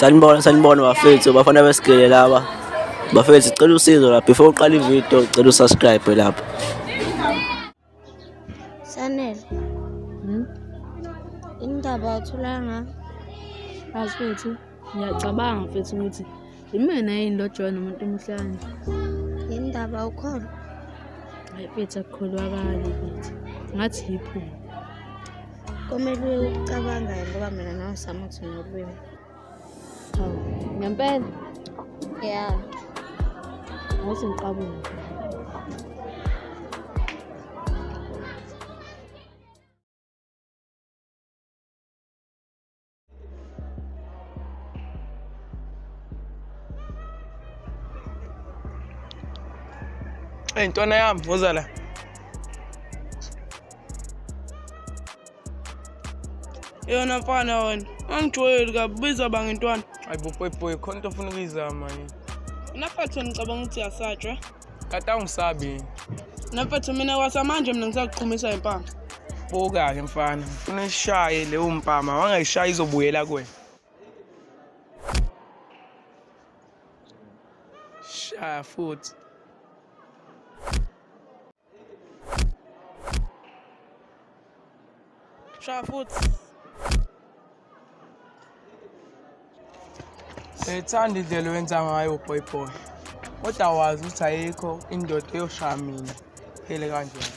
Sanibona bafethu, bafana besigele laba. Bafethu sicela usizo lapha before uqala ividiyo, cela usubscribe lapha. Sanele. Indaba athulanga Asifethu, ngiyacabanga mfethu ukuthi imina yini lo John umuntu omhlanje. indaba ukhona. Hayi mfethu akukholwakali mfethu. Ngathi yiphuma. Komele ucabanga ngoba mina nawe samuthi nolwimi. Hawu, ngempela Yeah. ngathi ngiqabule. Hey ntwana yami, woza la. Yona mfana wena, angijwayeli kabiza banga intwana. Hayi boy, khona into ofuna ukuyizama yini? Nafethu ngicabanga ukuthi yasatshwa. Kata ungisabi. Nafethu mina kwasamanje mina ngisakuqhumisa impama. Buka ke mfana, ufuna ishaye leyo mpama, wangayishaya izobuyela kuwena. Shaya futhi. Shaya futhi. Ethanda indlela owenza ngayo boy. Kodwa wazi ukuthi ayikho indoda eyoshaya mina. Phele kanjani?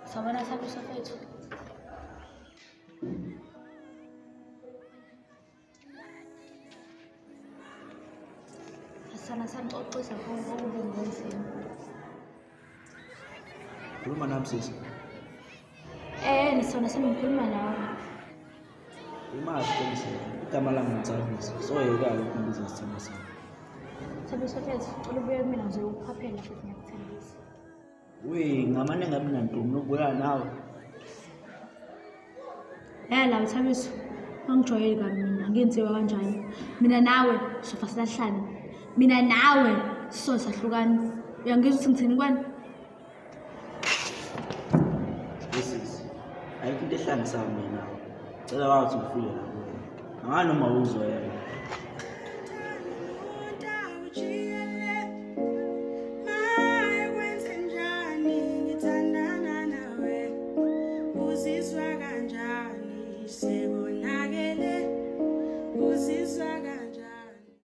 Sabona sabe sofethu. Sana sanixoxisa okubungenzini. Khuluma nami sisi. Nisona sengikhuluma nawe. Imazi qinisa. Igama lami ngitsabisa. So yeka ukumbiza isithembu sami. Sabe sofethu, ucela ubuye kumina ngizokuphaphela futhi ngiyakuthembisa. Ngamane ngabe nantombi nokubuya nawe. La uthabiso. Angijwayeli kabi mina, ngenziwa kanjani. Mina nawe sofa silahlane. Mina nawe sahlukana. Uyangizwa ukuthi ngithini kwani? Sisi. Ayikho into ehlanganisa mina nawe. Cela wathi ufike lapho. Angani noma uzoyela. Uzizwa kanjani?